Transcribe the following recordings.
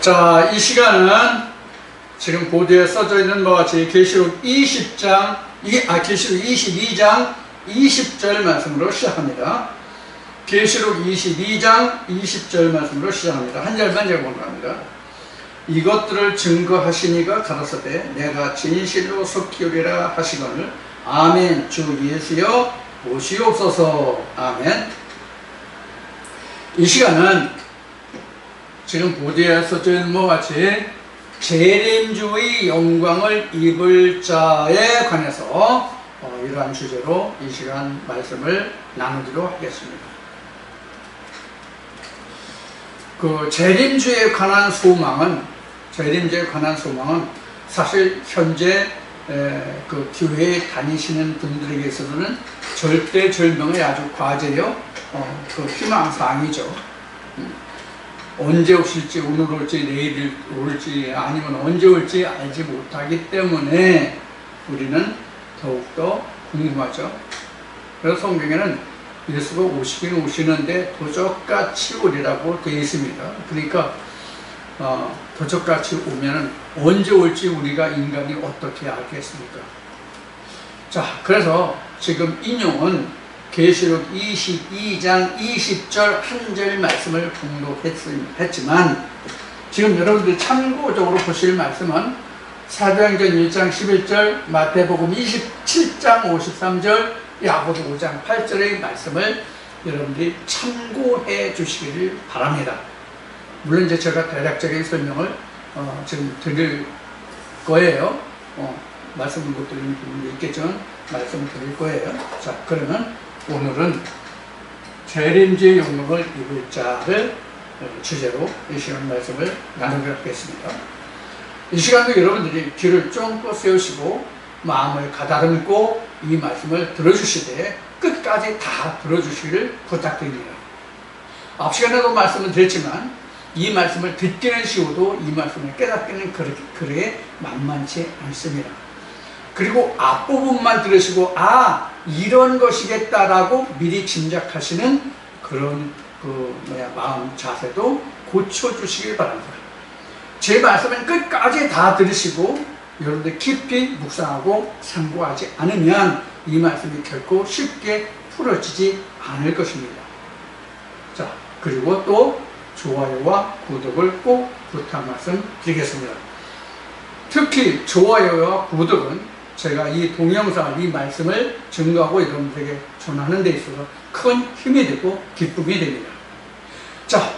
자, 이 시간은 지금 보드에 써져 있는 바와 같이 계시록 22장 20절 말씀으로 시작합니다. 계시록 22장 20절 말씀으로 시작합니다. 한 절만 제가 공부합니다. 이것들을 증거하시니가 가라사대 내가 진실로 속히 오리라 하시거늘 아멘. 주 예수여 오시옵소서. 아멘. 이 시간은 지금 보드에 써져 있는 바와 같이 재림주의 영광을 입을 자에 관해서 이러한 주제로 이 시간 말씀을 나누도록 하겠습니다. 그 재림주에 관한 소망은 사실 현재 그 교회에 다니시는 분들에게 있어서는 절대절명의 아주 과제요, 그 희망사항이죠. 언제 오실지, 오늘 올지, 내일 올지, 아니면 언제 올지 알지 못하기 때문에 우리는 더욱더 궁금하죠. 그래서 성경에는 예수가 오시긴 오시는데 도적같이 오리라고 되어 있습니다. 그러니까 도적같이 오면은 언제 올지 우리가 인간이 어떻게 알겠습니까? 자, 그래서 지금 인용은 계시록 22장 20절 한 절 말씀을 공독했지만 지금 여러분들이 참고적으로 보실 말씀은 사도행전 1장 11절, 마태복음 27장 53절, 야고보 5장 8절의 말씀을 여러분들이 참고해 주시기를 바랍니다. 물론 이제 제가 대략적인 설명을 지금 드릴 거예요. 말씀을 못 드리는 부분도 있겠지만 말씀을 드릴 거예요. 자, 그러면 오늘은 재림주의 영광을 입을 자를 주제로 이 시간 말씀을 나누도록 하겠습니다. 이 시간도 여러분들이 귀를 쫑긋 세우시고 마음을 가다듬고 이 말씀을 들어주시되 끝까지 다 들어주시기를 부탁드립니다. 앞 시간에도 말씀을 드렸지만 이 말씀을 듣기는 쉬워도 이 말씀을 깨닫기는 그렇게 만만치 않습니다. 그리고 앞부분만 들으시고 이런 것이겠다라고 미리 짐작하시는 그런 마음 자세도 고쳐주시길 바랍니다. 제 말씀은 끝까지 다 들으시고 여러분들 깊이 묵상하고 상고하지 않으면 이 말씀이 결코 쉽게 풀어지지 않을 것입니다. 자, 그리고 또 좋아요와 구독을 꼭 부탁 말씀 드리겠습니다. 특히 좋아요와 구독은 제가 이 동영상을, 이 말씀을 증거하고 여러분들에게 전하는 데 있어서 큰 힘이 되고 기쁨이 됩니다. 자,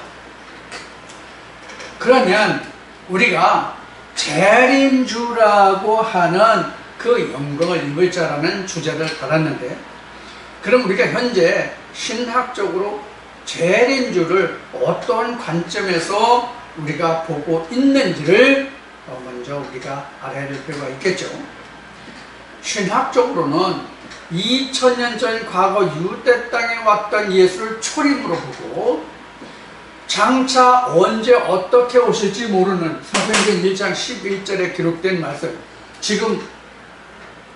그러면 우리가 재림주라고 하는 그 영광을 입을 자라는 주제를 달았는데, 그럼 우리가 현재 신학적으로 재림주를 어떤 관점에서 우리가 보고 있는지를 먼저 우리가 알아야 될 필요가 있겠죠. 신학적으로는 2000년 전 과거 유대 땅에 왔던 예수를 초림으로 보고 장차 언제 어떻게 오실지 모르는 사도행전 1장 11절에 기록된 말씀, 지금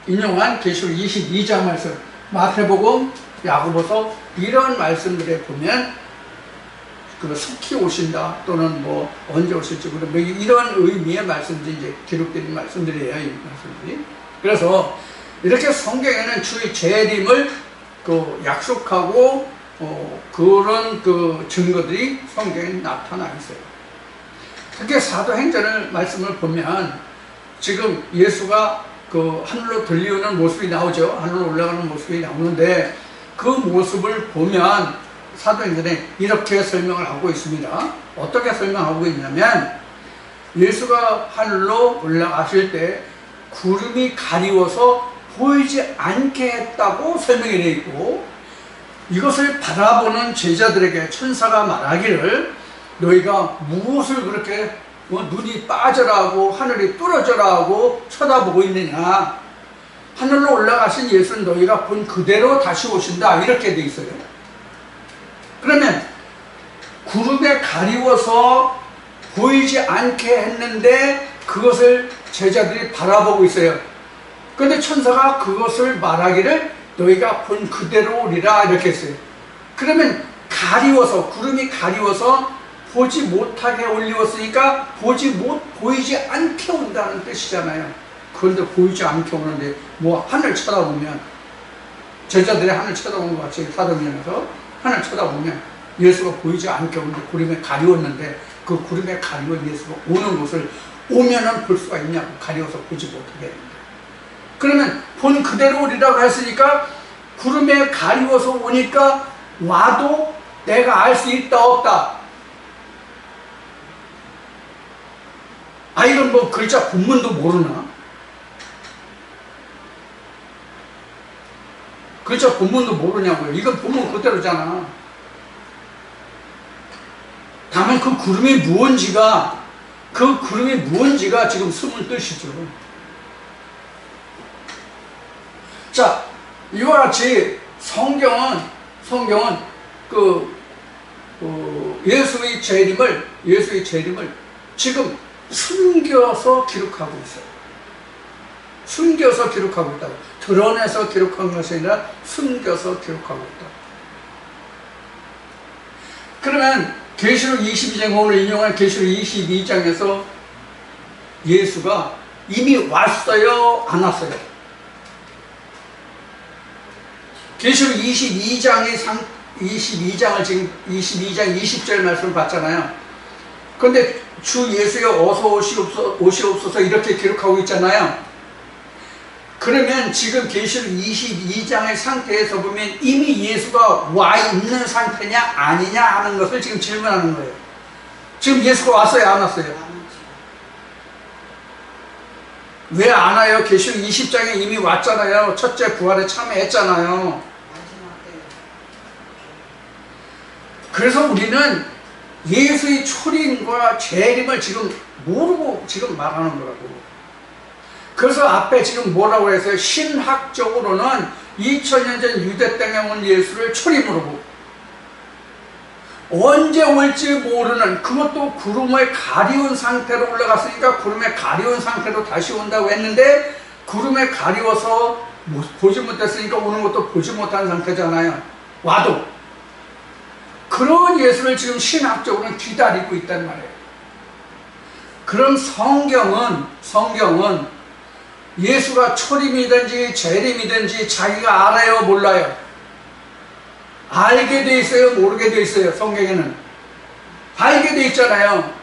인용한 계시록 22장 말씀, 마태복음, 야고보서 이런 말씀들에 보면 속히 오신다 또는 언제 오실지 모르는 이런 의미의 말씀들이 이제 기록된 말씀들이에요. 이 말씀들이. 그래서 이렇게 성경에는 주의 재림을 약속하고 그런 증거들이 성경에 나타나 있어요. 특히 사도행전을 말씀을 보면 지금 예수가 하늘로 들려오는 모습이 나오죠. 하늘로 올라가는 모습이 나오는데 그 모습을 보면 사도행전에 이렇게 설명을 하고 있습니다. 어떻게 설명하고 있냐면 예수가 하늘로 올라가실 때 구름이 가리워서 보이지 않게 했다고 설명이 되어 있고, 이것을 바라보는 제자들에게 천사가 말하기를 너희가 무엇을 그렇게 눈이 빠져라 하고 하늘이 뚫어져라 하고 쳐다보고 있느냐, 하늘로 올라가신 예수는 너희가 본 그대로 다시 오신다, 이렇게 되어 있어요. 그러면 구름에 가리워서 보이지 않게 했는데 그것을 제자들이 바라보고 있어요. 그런데 천사가 그것을 말하기를 너희가 본 그대로 오리라, 이렇게 했어요. 그러면 구름이 가리워서 보지 못하게 올리웠으니까 보이지 않게 온다는 뜻이잖아요. 그런데 보이지 않게 오는데 뭐 하늘 쳐다보면 제자들이 하늘 쳐다보는 것 같이 사도면에서 하늘 쳐다보면 예수가 보이지 않게 오는데 구름에 가리웠는데 그 구름에 가리운 예수가 오는 곳을 오면은 볼 수가 있냐고 가리워서 보지 못하게 했는데 그러면 본 그대로 오리라고 했으니까 구름에 가리워서 오니까 와도 내가 알 수 있다 없다. 아 이건 뭐 글자 본문도 모르나? 글자 본문도 모르냐고요. 이건 본문 그대로잖아. 다만 그 구름이 무언지가 지금 숨은 뜻이죠. 자, 이와 같이 성경은 예수의 재림을 지금 숨겨서 기록하고 있어요. 숨겨서 기록하고 있다고. 드러내서 기록한 것이 아니라 숨겨서 기록하고 있다. 그러면 계시록 22장 오늘 인용한 계시록 22장에서 예수가 이미 왔어요? 안 왔어요? 계시록 22장을 지금 22장 20절 말씀을 봤잖아요. 그런데 주 예수여 어서 오시옵소서 이렇게 기록하고 있잖아요. 그러면 지금 계시록 22장의 상태에서 보면 이미 예수가 와 있는 상태냐 아니냐 하는 것을 지금 질문하는 거예요. 지금 예수가 왔어요 안 왔어요? 왜 안 와요? 계시록 20장에 이미 왔잖아요. 첫째 부활에 참여했잖아요. 그래서 우리는 예수의 초림과 재림을 지금 모르고 지금 말하는 거라고. 그래서 앞에 지금 뭐라고 했어요? 신학적으로는 2000년 전 유대 땅에 온 예수를 초림으로 보고 언제 올지 모르는 그것도 구름을 가리운 상태로 올라갔으니까 구름에 가리운 상태로 다시 온다고 했는데 구름에 가리워서 보지 못했으니까 오는 것도 보지 못한 상태잖아요. 와도 그런 예수를 지금 신학적으로는 기다리고 있단 말이에요. 그럼 성경은 예수가 초림이든지 재림이든지 자기가 알아요 몰라요? 알게 돼 있어요 모르게 돼 있어요? 성경에는 알게 돼 있잖아요.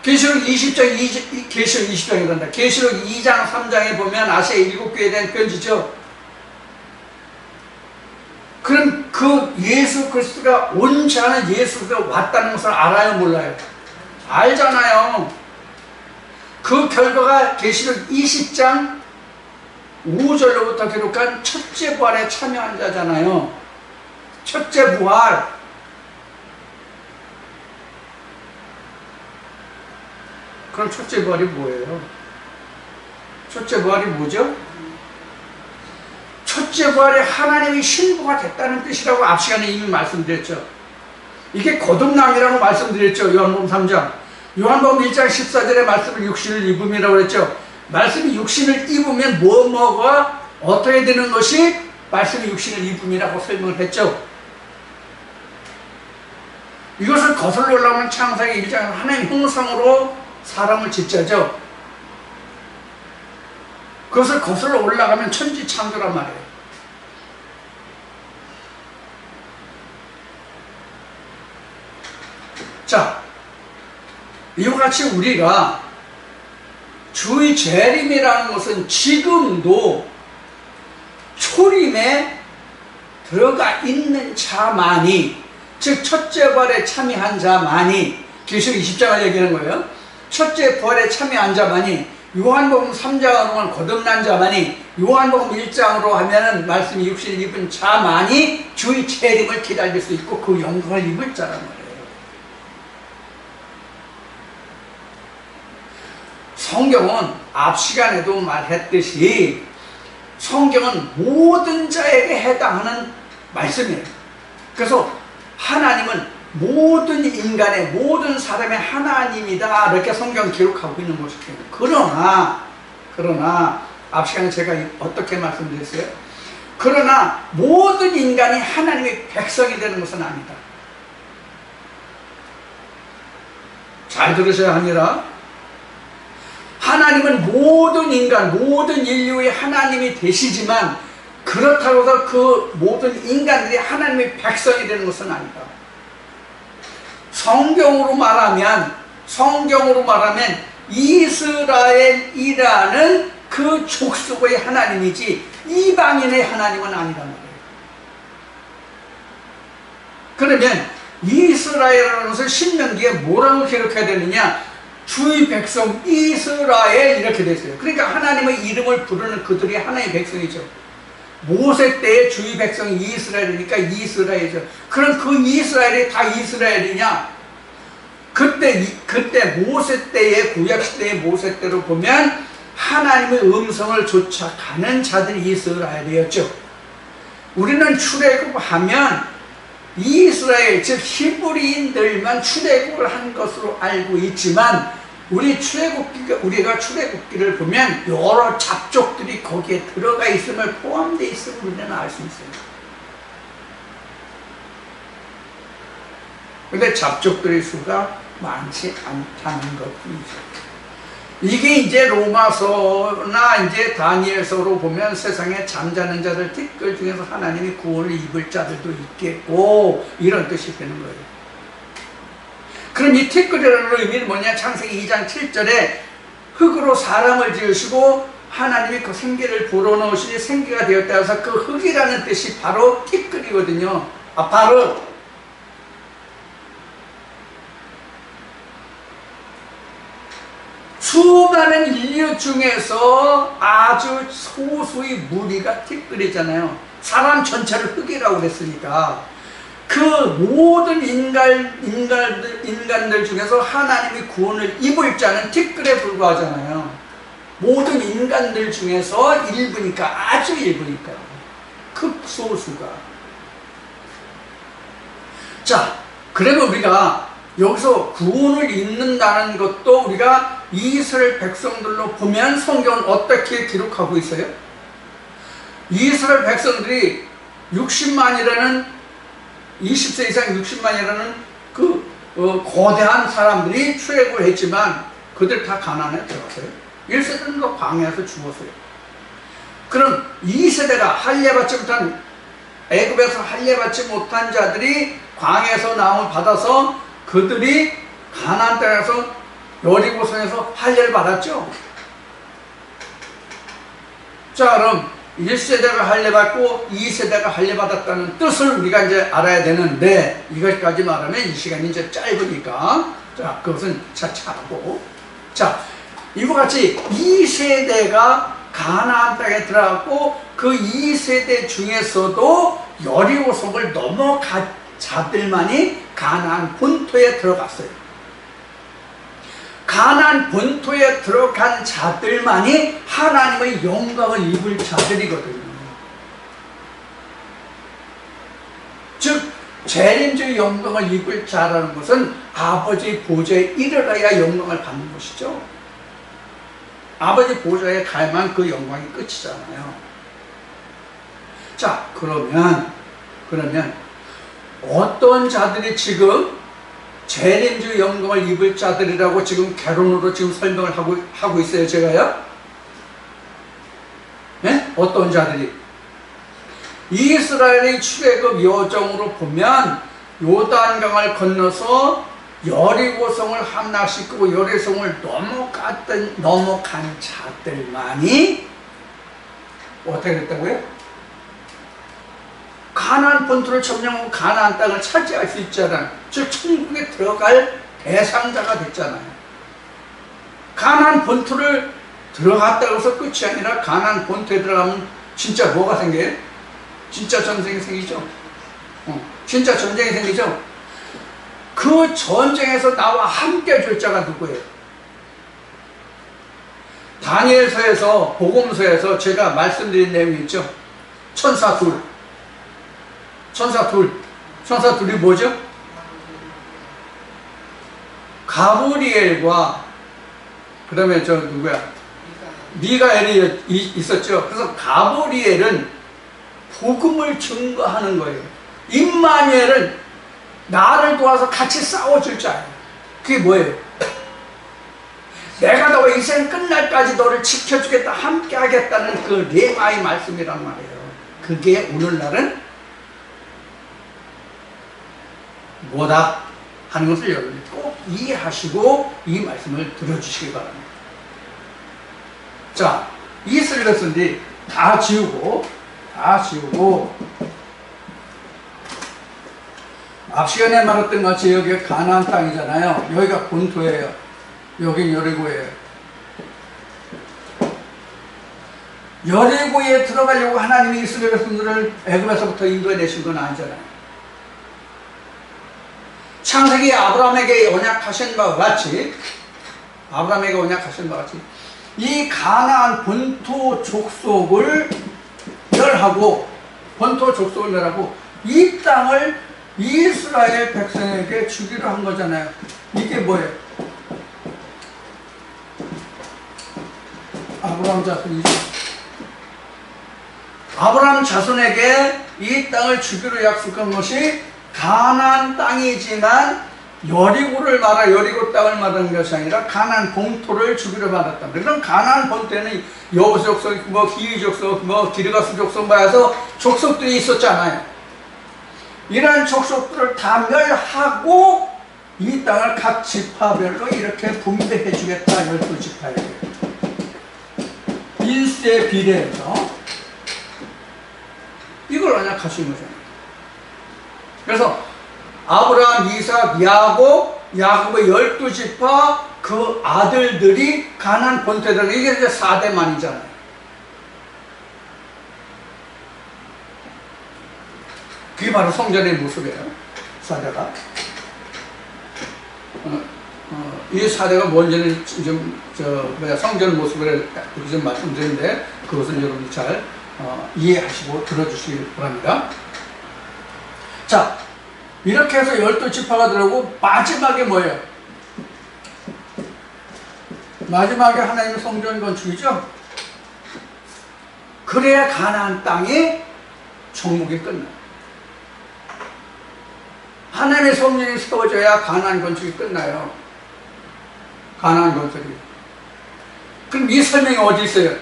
계시록 20장이란다. 계시록 2장 3장에 보면 아시아 7교회에 대한 편지죠. 그럼 그 예수 그리스도가 온지 않은 예수가 왔다는 것을 알아요 몰라요? 알잖아요. 그 결과가 계시록 20장 5절로부터 기록한 첫째 부활에 참여한 자잖아요. 첫째 부활. 그럼 첫째 부활이 뭐예요? 첫째 부활이 뭐죠? 첫째 부활에 하나님이 신부가 됐다는 뜻이라고 앞 시간에 이미 말씀드렸죠. 이게 거듭남이라고 말씀드렸죠. 요한복음 3장. 요한복음 1장 14절에 말씀을 육신을 입음이라고 했죠. 말씀이 육신을 입으면 뭐가 어떻게 되는 것이 말씀이 육신을 입음이라고 설명을 했죠. 이것을 거슬러 올라오면 창세기 1장 하나님 형상으로 사람을 짓자죠. 그것을 거슬러 올라가면 천지 창조란 말이에요. 자, 이와 같이 우리가 주의 재림이라는 것은 지금도 초림에 들어가 있는 자만이, 즉 첫째 부활에 참여한 자만이, 계시록 20장을 얘기하는 거예요. 첫째 부활에 참여한 자만이, 요한복음 3장으로는 거듭난 자만이, 요한복음 1장으로 하면은 말씀이 육신을 입은 자만이 주의 재림을 기다릴 수 있고 그 영광을 입을 자란 말이에요. 성경은 앞 시간에도 말했듯이 성경은 모든 자에게 해당하는 말씀이에요. 그래서 하나님은 모든 인간의 모든 사람의 하나님이다 이렇게 성경 기록하고 있는 것이에요. 그러나 앞 시간에 제가 어떻게 말씀드렸어요? 그러나 모든 인간이 하나님의 백성이 되는 것은 아니다. 잘 들으셔야 합니다. 하나님은 모든 인간, 모든 인류의 하나님이 되시지만 그렇다고 해서 그 모든 인간들이 하나님의 백성이 되는 것은 아니다. 성경으로 말하면 이스라엘이라는 그 족속의 하나님이지 이방인의 하나님은 아니란 말이에요. 그러면 이스라엘이라는 것을 신명기에 뭐라고 기록해야 되느냐? 주의 백성 이스라엘 이렇게 됐어요. 그러니까 하나님의 이름을 부르는 그들이 하나님의 백성이죠. 모세 때의 주의 백성이 이스라엘이니까 이스라엘이죠. 그럼 그 이스라엘이 다 이스라엘이냐? 그때 모세 때의 구약시대의 모세 때로 보면 하나님의 음성을 쫓아가는 자들이 이스라엘이었죠. 우리는 출애굽하면 이스라엘 즉 히브리인들만 출애굽을 한 것으로 알고 있지만 우리가 출애굽기를 보면 여러 잡족들이 거기에 들어가 있음을 포함되어 있음을 우리는 알 수 있어요. 근데 잡족들의 수가 많지 않다는 것뿐이죠. 이게 이제 로마서나 이제 다니엘서로 보면 세상에 잠자는 자들 티끌 중에서 하나님이 구원을 입을 자들도 있겠고 이런 뜻이 되는 거예요. 그럼 이 티끌이라는 의미는 뭐냐? 창세기 2장 7절에 흙으로 사람을 지으시고 하나님이 그 생기를 불어넣으시니 생기가 되었다 해서 그 흙이라는 뜻이 바로 티끌이거든요. 바로 수많은 인류 중에서 아주 소수의 무리가 티끌이잖아요. 사람 전체를 흙이라고 그랬으니까 그 모든 인간들 중에서 하나님이 구원을 입을 자는 티끌에 불과하잖아요. 모든 인간들 중에서 일부니까, 아주 일부니까, 극소수가. 자, 그러면 우리가 여기서 구원을 입는다는 것도 우리가 이스라엘 백성들로 보면 성경은 어떻게 기록하고 있어요? 이스라엘 백성들이 60만이라는 20세 이상 60만이라는 그 거대한 사람들이 출애굽을 했지만 그들 다 가나안에 들어갔어요. 1세대는 더 광야에서 죽었어요. 그럼 2세대가 할례받지 못한, 애굽에서 할례받지 못한 자들이 광야에서 나옴을 받아서 그들이 가나안 땅에서 여리고성에서 할례를 받았죠. 자, 그럼 1세대가 할례받고 2세대가 할례받았다는 뜻을 우리가 이제 알아야 되는데, 이것까지 말하면 이 시간이 이제 짧으니까 자, 그것은 차차 하고, 자, 이와 같이 2세대가 가나안 땅에 들어갔고 그 2세대 중에서도 여리고성을 넘어간 자들만이 가나안 본토에 들어갔어요. 가나안 본토에 들어간 자들만이 하나님의 영광을 입을 자들이거든요. 즉 재림주의 영광을 입을 자라는 것은 아버지 보좌에 이르러야 영광을 받는 것이죠. 아버지 보좌에 가야만 그 영광이 끝이잖아요. 자, 그러면 어떤 자들이 지금 재림주의 영광을 입을 자들이라고 지금 개론으로 지금 설명을 하고 있어요, 제가요? 네? 어떤 자들이? 이스라엘의 출애굽 여정으로 보면 요단강을 건너서 여리고성을 함락시키고 여리고성을 넘어간 자들만이 어떻게 됐다고요? 가나안 본토를 점령하고 가나안 땅을 차지할 수 있잖아요. 즉 천국에 들어갈 대상자가 됐잖아요. 가나안 본토를 들어갔다고 해서 끝이 아니라 가나안 본토에 들어가면 진짜 뭐가 생겨요? 진짜 전쟁이 생기죠. 진짜 전쟁이 생기죠. 그 전쟁에서 나와 함께 줄 자가 누구예요? 다니엘서에서, 복음서에서 제가 말씀드린 내용이 있죠. 천사 둘이 뭐죠? 가브리엘과 그 다음에 누구야? 미가엘이 있었죠. 그래서 가브리엘은 복음을 증거하는 거예요. 임마누엘은 나를 도와서 같이 싸워줄 자예요. 그게 뭐예요? 내가 너 인생 끝날까지 너를 지켜주겠다, 함께 하겠다는 그 레마의 말씀이란 말이에요. 그게 오늘날은 뭐다 하는 것을 여러분이 꼭 이해하시고 이 말씀을 들어주시기 바랍니다. 자, 이 슬러스인데 다 지우고 앞 시간에 말했던 것이 여기가 가나안 땅이잖아요. 여기가 본토예요. 여긴 여리고예요. 여리고에 들어가려고 하나님이 이스라엘 백성들을 애굽에서부터 인도해내신 건 아니잖아요. 창세기 아브라함에게 언약하신 바와 같이 이 가나안 본토 족속을 멸하고 이 땅을 이스라엘 백성에게 주기로 한 거잖아요. 이게 뭐예요? 아브라함 자손에게 이 땅을 주기로 약속한 것이 가나안 땅이지만 여리고 땅을 말하는 것이 아니라 가나안 본토를 주기로 받았다. 그럼 가나안 본토에는 여호수 족속, 기위 족속, 기르가스 족속 해서 족속들이 있었잖아요. 이러한 족속들을 다 멸하고 이 땅을 각 지파별로 이렇게 분배해 주겠다. 12지파에게 인수에 비례해서 이걸 언약하신 거잖아요. 그래서 아브라함, 이삭, 야곱의 12지파 그 아들들이 가나안 본토에 들어가 이게 이제 4대만이잖아요. 그게 바로 성전의 모습이에요. 4대가. 이 4대가 뭔지는 성전 모습을 좀 말씀드렸는데 그것은 여러분이 잘 이해하시고 들어주시기 바랍니다. 자, 이렇게 해서 12지파가 들어오고 마지막에 뭐예요? 마지막에 하나님의 성전 건축이죠? 그래야 가나안 땅이 정복이 끝나요. 하나님의 성전이 세워져야 가나안 건축이 끝나요. 가나안 건축이. 그럼 이 설명이 어디 있어요?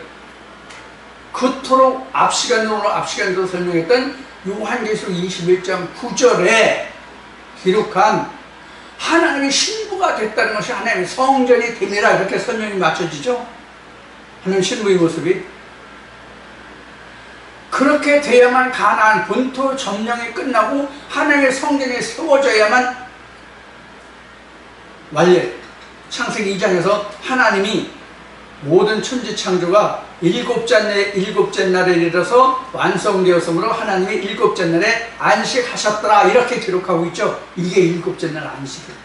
그토록 앞 시간에도 설명했던 요한계시록 21장 9절에 기록한 하나님의 신부가 됐다는 것이 하나님의 성전이 됨이라 이렇게 설명이 맞춰지죠. 하나님의 신부의 모습이 그렇게 돼야만 가나안 본토 점령이 끝나고 하나님의 성전이 세워져야만 완료. 창세기 2장에서 하나님이 모든 천지 창조가 일곱째 날에 이르러서 완성되었으므로 하나님이 일곱째 날에 안식하셨더라 이렇게 기록하고 있죠. 이게 일곱째 날 안식이에요.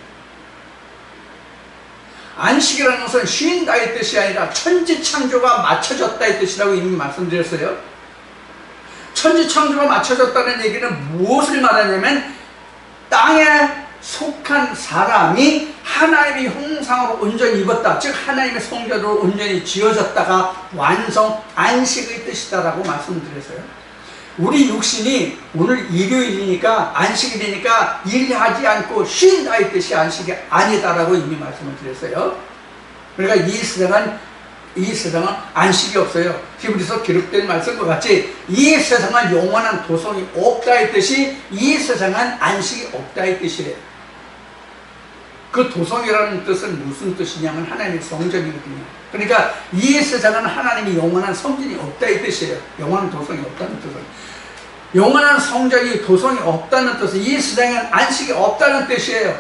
안식이라는 것은 쉰다의 뜻이 아니라 천지 창조가 맞춰졌다의 뜻이라고 이미 말씀드렸어요. 천지 창조가 맞춰졌다는 얘기는 무엇을 말하냐면 땅에 속한 사람이 하나님의 형상으로 온전히 입었다. 즉 하나님의 성전으로 온전히 지어졌다가 완성, 안식의 뜻이다라고 말씀드렸어요. 우리 육신이 오늘 일요일이니까 안식이 되니까 일하지 않고 쉰다의 뜻이 안식이 아니다라고 이미 말씀을 드렸어요. 그러니까 이 세상은 안식이 없어요. 히브리서 기록된 말씀과 같이 이 세상은 영원한 도성이 없다의 뜻이 이 세상은 안식이 없다의 뜻이래요. 그 도성이라는 뜻은 무슨 뜻이냐면 하나님의 성전이거든요. 그러니까 이 세상은 하나님이 영원한 성전이 없다의 뜻이에요. 영원한 도성이 없다는 뜻은. 영원한 성전이 도성이 없다는 뜻은 이 세상에는 안식이 없다는 뜻이에요.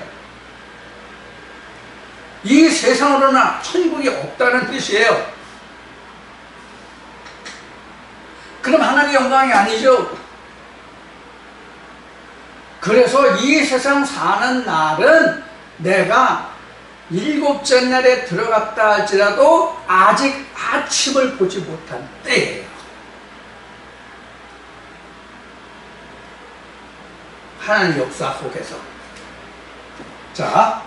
이 세상으로는 천국이 없다는 뜻이에요. 그럼 하나님의 영광이 아니죠. 그래서 이 세상 사는 날은 내가 일곱째 날에 들어갔다 할지라도 아직 아침을 보지 못한 때예요. 하나님의 역사 속에서. 자,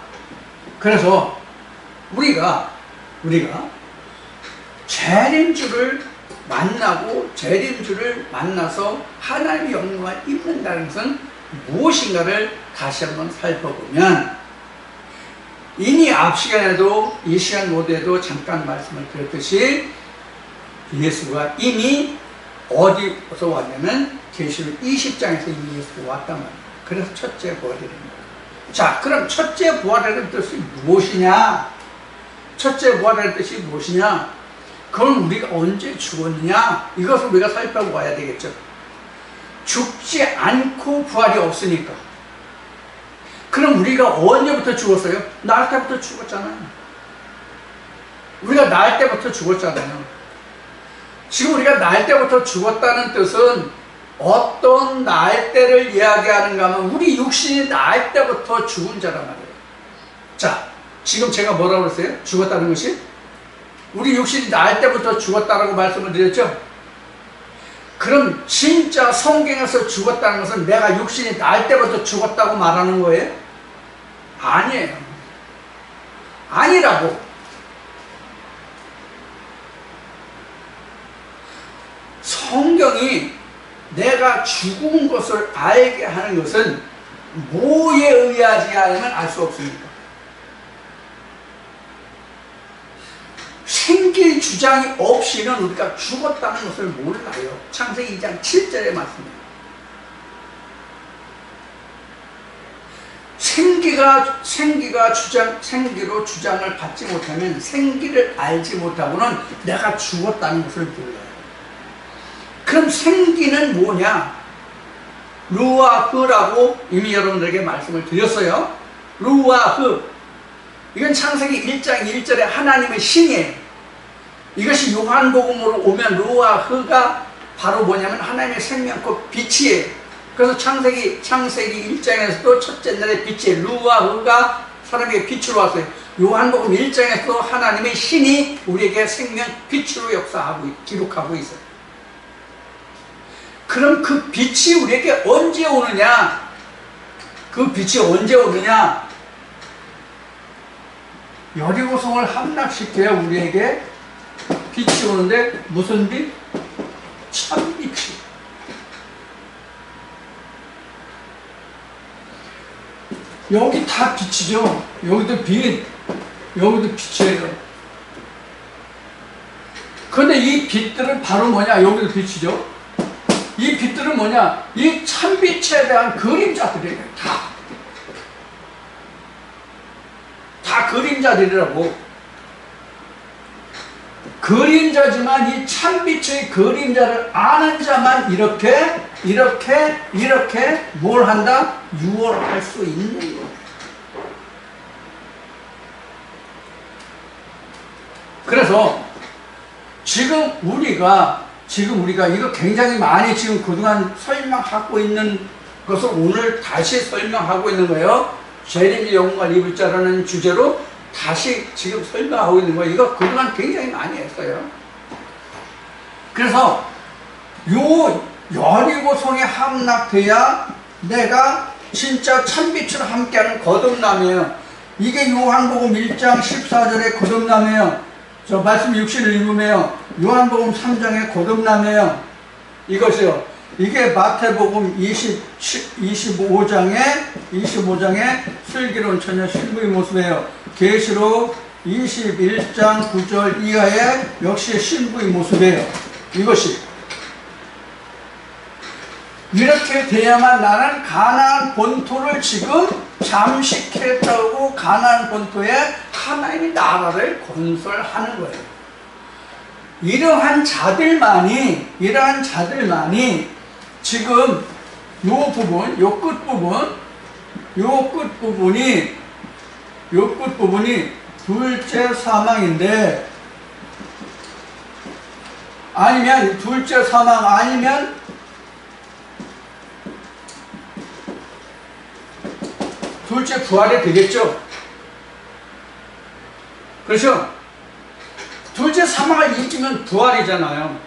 그래서 우리가 재림주를 만나서 하나님의 영광을 입는다는 것은 무엇인가를 다시 한번 살펴보면 이 앞 시간에도 이 시간 모두에도 잠깐 말씀을 드렸듯이 예수가 이미 어디서 왔냐면 계시록 20장에서 이미 예수가 왔단 말이에요. 그래서 첫째 부활이 됩니다. 자, 그럼 첫째 부활이라는 뜻이 무엇이냐? 첫째 부활이라는 뜻이 무엇이냐? 그럼 우리가 언제 죽었느냐? 이것을 우리가 살펴봐야 되겠죠. 죽지 않고 부활이 없으니까. 그럼 우리가 언제부터 죽었어요? 날 때부터 죽었잖아요. 우리가 날 때부터 죽었잖아요. 지금 우리가 날 때부터 죽었다는 뜻은 어떤 날 때를 이야기하는가 하면 우리 육신이 날 때부터 죽은 자란 말이에요. 자, 지금 제가 뭐라고 그랬어요? 죽었다는 것이? 우리 육신이 날 때부터 죽었다라고 말씀을 드렸죠? 그럼 진짜 성경에서 죽었다는 것은 내가 육신이 날 때부터 죽었다고 말하는 거예요? 아니에요. 아니라고. 성경이 내가 죽은 것을 알게 하는 것은 뭐에 의하지 않으면 알 수 없습니다. 생길 주장이 없이는 우리가 죽었다는 것을 몰라요. 창세기 2장 7절의 말씀입니다. 생기로 주장을 받지 못하면 생기를 알지 못하고는 내가 죽었다는 것을 몰라요. 그럼 생기는 뭐냐? 루아흐라고 이미 여러분들에게 말씀을 드렸어요. 루아흐. 이건 창세기 1장 1절에 하나님의 신이에요. 이것이 요한복음으로 오면 루아흐가 바로 뭐냐면 하나님의 생명꽃 빛이에요. 그래서 창세기 1장에서도 첫째 날의 빛이 루아흐가 사람에게 빛으로 왔어요. 요한복음 1장에서도 하나님의 신이 우리에게 생명 빛으로 역사하고 기록하고 있어요. 그럼 그 빛이 우리에게 언제 오느냐? 그 빛이 언제 오느냐? 여리고성을 함락시켜야 우리에게 빛이 오는데 무슨 빛? 참빛이. 여기 다 빛이죠. 여기도 빛, 여기도 빛이에요. 그런데 이 빛들은 바로 뭐냐? 여기도 빛이죠. 이 빛들은 뭐냐? 이 참빛에 대한 그림자들이에요. 다 그림자들이라고. 그림자지만 이 참빛의 그림자를 아는 자만 이렇게 뭘 한다? 유월할 수 있는 거예요. 그래서 지금 우리가 이거 굉장히 많이 지금 그동안 설명하고 있는 것을 오늘 다시 설명하고 있는 거예요. 재림의 영광을 입을 자라는 주제로 다시 지금 설명하고 있는 거예요. 이거 그동안 굉장히 많이 했어요. 그래서 요 여리고성에 함락돼야 내가 진짜 참빛으로 함께하는 거듭남이에요. 이게 요한복음 1장 14절의 거듭남이에요. 저 말씀 육신을 입으며요. 요한복음 3장의 거듭남이에요. 이것이요. 이게 마태복음 25장의 슬기로운 처녀 신부의 모습이에요. 계시록 21장 9절 이하의 역시 신부의 모습이에요. 이것이 이렇게 돼야만 나는 가나안 본토를 지금 잠식했다고 가나안 본토에 하나님의 나라를 건설하는 거예요. 이러한 자들만이 지금 요 끝부분이 둘째 사망인데, 아니면 둘째 사망 아니면 둘째 부활이 되겠죠. 그렇죠? 둘째 사망을 이기면 부활이잖아요.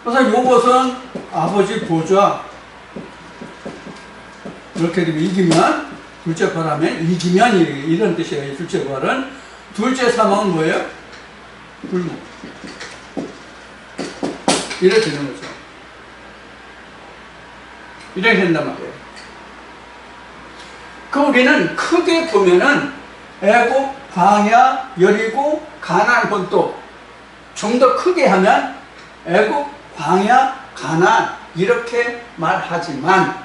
그래서 이것은 아버지 보좌 이렇게 되면 이기면, 둘째 부활하면 이기면 이런 뜻이에요. 둘째 부활은. 둘째 사망은 뭐예요? 굴복. 이렇게 되는 거죠. 이렇게 된단 말이에요. 그 우리는 크게 보면은 애굽, 광야, 여리고, 가나안 본토. 좀 더 크게 하면 애굽, 광야, 가나안 이렇게 말하지만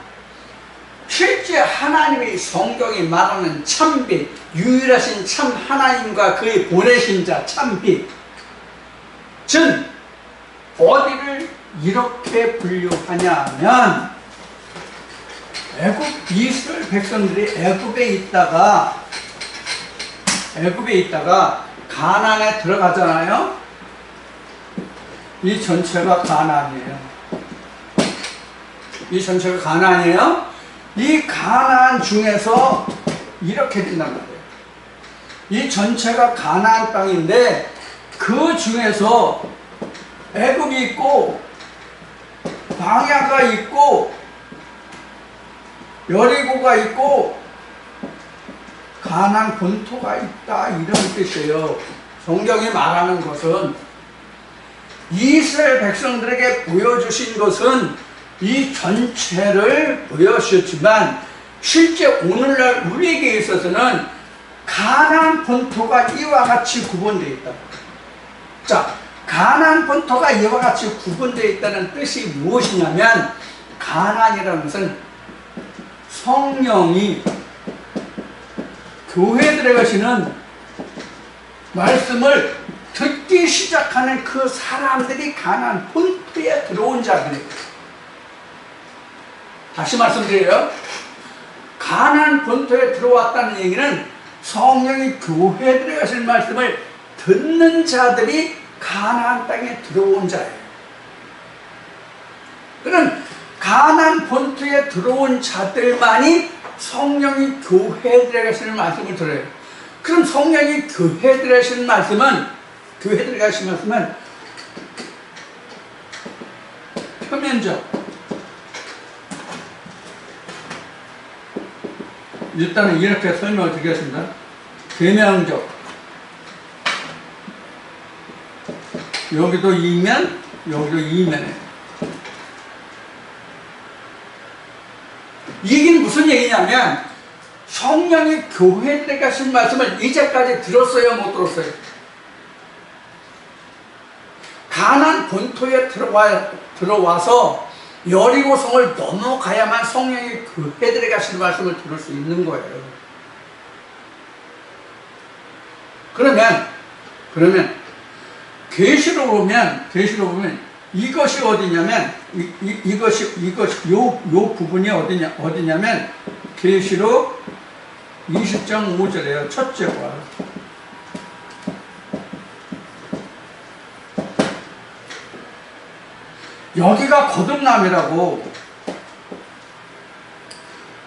실제 하나님이 성경이 말하는 참빛, 유일하신 참 하나님과 그의 보내신 자 참빛, 즉 어디를 이렇게 분류하냐 하면 애굽 이스라엘 백성들이 애굽에 있다가 가나안에 들어가잖아요. 이 전체가 가나안이에요. 이 가나안 중에서 이렇게 된단 말이에요. 이 전체가 가나안 땅인데 그 중에서 애굽이 있고 광야가 있고 여리고가 있고 가나안 본토가 있다 이런 뜻이에요. 성경이 말하는 것은 이스라엘 백성들에게 보여주신 것은 이 전체를 보여주셨지만 실제 오늘날 우리에게 있어서는 가나안 본토가 이와 같이 구분되어 있다. 자, 가나안 본토가 이와 같이 구분되어 있다는 뜻이 무엇이냐면 가나안이라는 것은 성령이 교회들에 가시는 말씀을 듣기 시작하는 그 사람들이 가나안 본토에 들어온 자들이에요. 다시 말씀드려요. 가나안 본토에 들어왔다는 얘기는 성령이 교회들에 가시는 말씀을 듣는 자들이 가나안 땅에 들어온 자예요. 그럼 가나안 본토에 들어온 자들만이 성령이 교회들에 가시는 말씀을 들어요. 그럼 성령이 교회들에 가시는 말씀은 표면적, 일단은 이렇게 설명을 드리겠습니다. 계명적, 여기도 이면, 여기도 이면에. 이게 무슨 얘기냐면 성령이 교회들에 가신 말씀을 이제까지 들었어요, 못 들었어요? 가나안 본토에 들어와서 여리고성을 넘어가야만 성령이 교회들에 가시는 말씀을 들을 수 있는 거예요. 그러면 계시로 보면 이것이 어디냐면 요 부분이 어디냐면 계시록 20.5절이에요. 첫째 과. 여기가 거듭남이라고.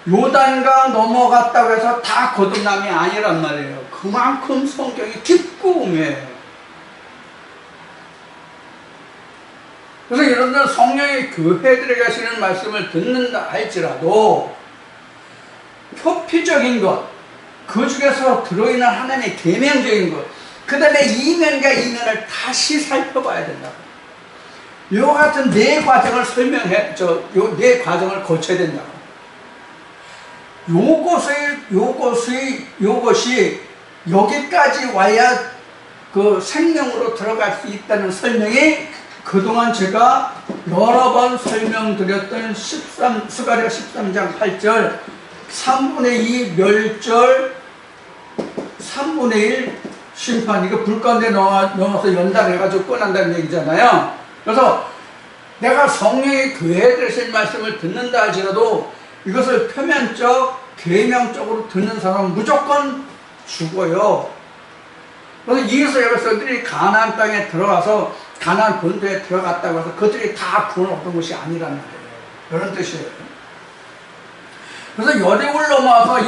요단강 넘어갔다고 해서 다 거듭남이 아니란 말이에요. 그만큼 성경이 깊고 우매해요. 그래서 여러분들 성령이 교회들에 가시는 말씀을 듣는다 할지라도 표피적인 것, 그 중에서 들어있는 하나님의 계명적인 것, 그 다음에 이면과 이면을 다시 살펴봐야 된다. 이와 같은 네 과정을 네 과정을 거쳐야 된다. 요것이 여기까지 와야 그 생명으로 들어갈 수 있다는 설명이 그동안 제가 여러 번 설명드렸던 스가랴 13장 8절 3분의 2 멸절 3분의 1 심판, 이거 불 가운데 넣어서 연달해가지고 꺼낸다는 얘기잖아요. 그래서 내가 성령의 교회에 들으신 말씀을 듣는다 할지라도 이것을 표면적, 계명적으로 듣는 사람은 무조건 죽어요. 그래서 이스라엘 백성들이 가나안 땅에 들어가서 가나안 본토에 들어갔다고 해서 그들이 다 구원을 얻은 것이 아니라는 거예요. 이런 뜻이에요. 그래서 여리고를 넘어와서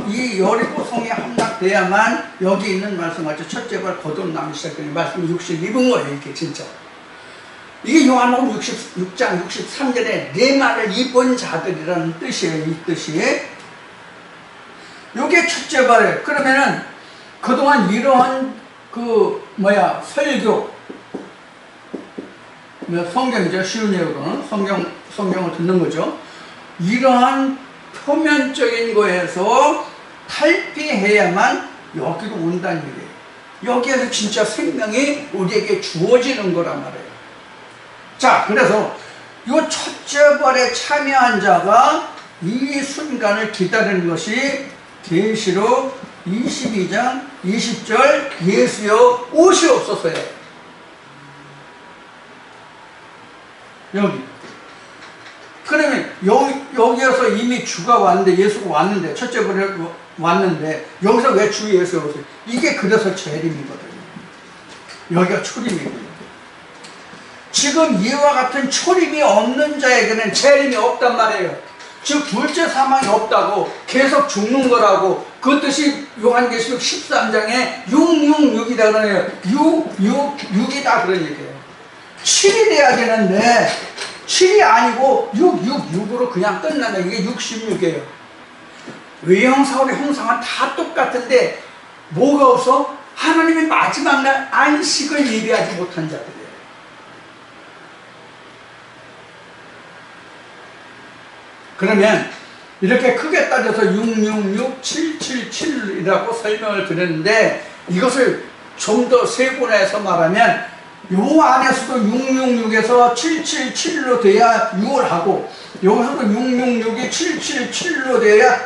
이 여리고 성에 함락돼야만 여기 있는 말씀같이 첫째 발 거듭남이 시작되는 말씀이 62분 거예요. 이게 진짜. 이게 요한복음 66장 63절에 내 말을 입은 자들이라는 뜻이에요. 이 뜻이. 요게 첫째 발이에요. 그러면은 그동안 이러한 설교, 성경이죠. 쉬운 예로는 성경을 듣는 거죠. 이러한 표면적인 거에서 탈피해야만 여기로 온다는 얘기예요. 여기에서 진짜 생명이 우리에게 주어지는 거란 말이에요. 자, 그래서 이 첫째 벌에 참여한 자가 이 순간을 기다리는 것이 계시록 22장 20절 예수여 오시옵소서예요. 여기. 그러면 여기에서 이미 주가 왔는데, 예수가 왔는데, 첫째 벌에 왔는데 여기서 왜 주 예수가 오세요? 이게 그래서 재림이거든요. 여기가 초림이거든요. 지금 이와 같은 초림이 없는 자에게는 재림이 없단 말이에요. 즉 둘째 사망이 없다고, 계속 죽는 거라고. 그 뜻이 요한계시록 13장에 666이다 그러네요. 666이다 그런 얘기예요. 7이 돼야 되는데 7이 아니고 666으로 그냥 끝난다. 이게 66이에요. 외형사울의 형상은 다 똑같은데 뭐가 없어? 하나님의 마지막 날 안식을 예비하지 못한 자들이에요. 그러면 이렇게 크게 따져서 666, 777이라고 설명을 드렸는데, 이것을 좀 더 세분화해서 말하면 요 안에서도 666에서 777로 돼야 6월하고, 여기서도 666이 777로 돼야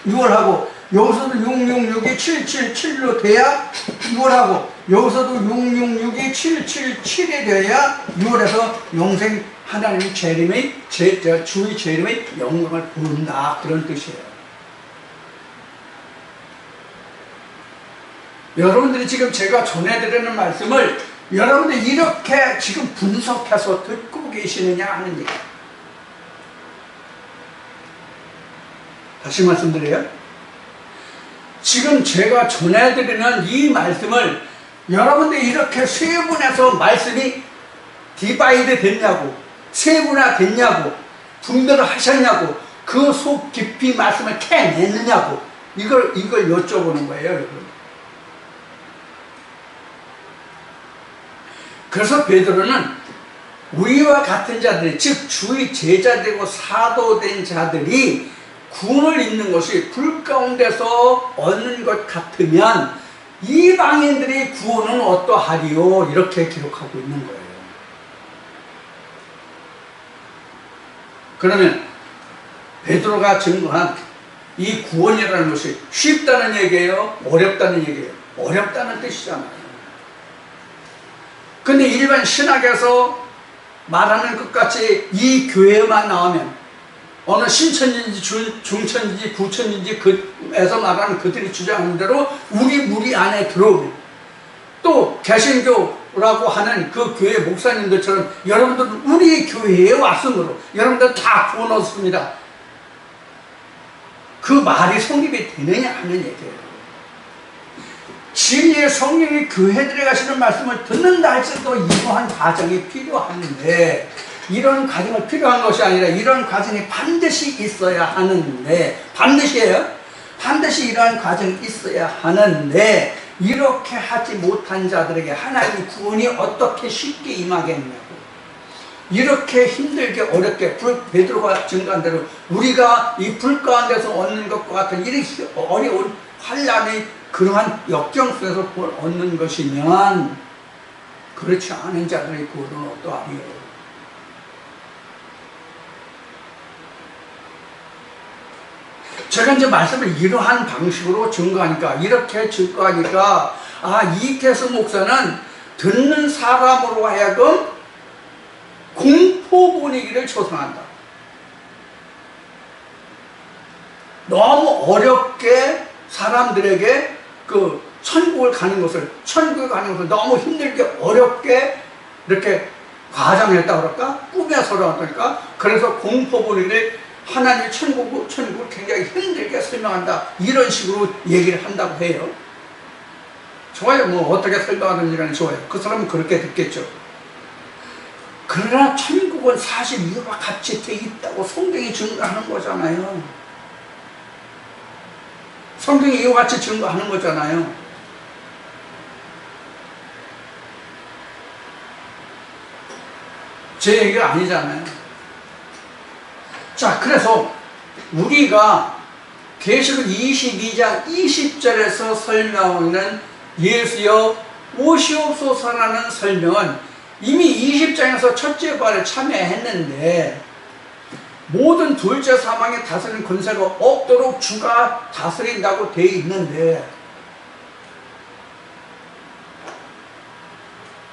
6월하고, 여기서도 666이 777로 돼야 6월하고, 여기서도 666이 777이 돼야 6월에서 영생 하나님의 재림의 주의 재림의 영광을 본다, 그런 뜻이에요. 여러분들이 지금 제가 전해드리는 말씀을 여러분들이 이렇게 지금 분석해서 듣고 계시느냐 하는 얘기예요. 다시 말씀드려요. 지금 제가 전해드리는 이 말씀을 여러분들이 이렇게 세분해서 말씀이 디바이드 됐냐고, 세분화 됐냐고, 분별을 하셨냐고, 그 속 깊이 말씀을 캐냈느냐고, 이걸 여쭤보는 거예요, 여러분. 그래서 베드로는 우리와 같은 자들이, 즉 주의 제자되고 사도된 자들이 구원을 입는 것이 불 가운데서 얻는 것 같으면 이방인들의 구원은 어떠하리요? 이렇게 기록하고 있는 거예요. 그러면 베드로가 증거한 이 구원이라는 것이 쉽다는 얘기예요? 어렵다는 얘기예요? 어렵다는 뜻이잖아요. 근데 일반 신학에서 말하는 것 같이 이 교회만 나오면, 어느 신천지인지 중천지인지 부천지인지 그에서 말하는 그들이 주장하는 대로 우리 무리 안에 들어오면, 또 개신교라고 하는 그 교회 목사님들처럼 여러분들은 우리 교회에 왔으므로 여러분들 다 구원 얻습니다, 그 말이 성립이 되느냐 하는 얘기예요. 진리의 성령이 교회들에 가시는 말씀을 듣는다 할지라도 이러한 과정이 필요한데, 이런 과정이 필요한 것이 아니라 이런 과정이 반드시 있어야 하는데, 반드시예요. 반드시 이러한 과정이 있어야 하는데, 이렇게 하지 못한 자들에게 하나님의 구원이 어떻게 쉽게 임하겠냐고. 이렇게 힘들게 어렵게 베드로가 증거한 대로 우리가 이 불 가운데서 얻는 것과 같은 이렇게 어려운 환난의 그러한 역경 속에서 얻는 것이면, 그렇지 않은 자들의 구원은 어떠하리요? 제가 이제 말씀을 이러한 방식으로 증거하니까, 이렇게 증거하니까, 이태수 목사는 듣는 사람으로 하여금 공포 분위기를 조성한다. 너무 어렵게 사람들에게 천국에 가는 것을 너무 힘들게 어렵게 이렇게 과장했다 그럴까? 꾸며서라 그럴까? 그래서 공포 분위기를 하나님의 천국을 굉장히 힘들게 설명한다, 이런 식으로 얘기를 한다고 해요. 좋아요. 뭐 어떻게 설명하든지 간에 좋아요. 그 사람은 그렇게 듣겠죠. 그러나 천국은 사실 이와 같이 돼 있다고 성경이 증거하는 거잖아요. 성경이 이와 같이 증거하는 거잖아요. 제 얘기가 아니잖아요. 자, 그래서 우리가 계시록 22장 20절에서 설명하는 예수여 오시옵소서라는 설명은 이미 20장에서 첫째 부활에 참여했는데, 모든 둘째 사망에 다스리는 권세가 없도록 주가 다스린다고 되어 있는데,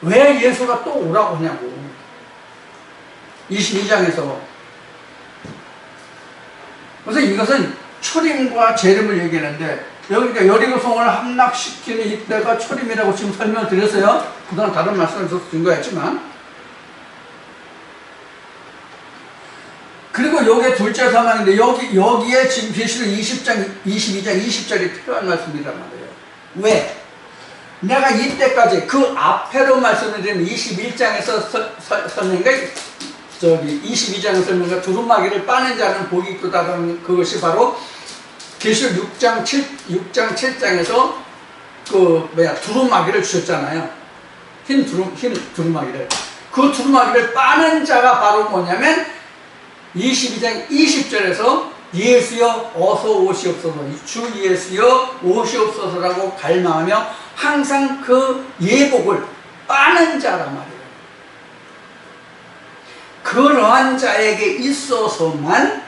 왜 예수가 또 오라고 하냐고. 22장에서. 그래서 이것은 초림과 재림을 얘기하는데, 여기가 여리고성을 함락시키는 이때가 초림이라고 지금 설명을 드렸어요. 그동안 다른 말씀에서 증거했지만. 그리고 여기에 둘째 사망인데, 여기에 지금 계시록 22장 20절이 필요한 말씀이란 말이에요. 왜? 내가 이때까지 그 앞에로 말씀을 드리면 21장에서 설명가, 22장에서 설명가 두루마기를 빠는 자는 복이 있다는 그것이 바로 계시록 6장 7장에서 두루마기를 주셨잖아요. 흰 두루마기를. 그 두루마기를 빠는 자가 바로 뭐냐면 22장 20절에서 예수여 어서 오시옵소서, 주 예수여 오시옵소서라고 갈망하며 항상 그 예복을 빠는 자란 말이에요. 그러한 자에게 있어서만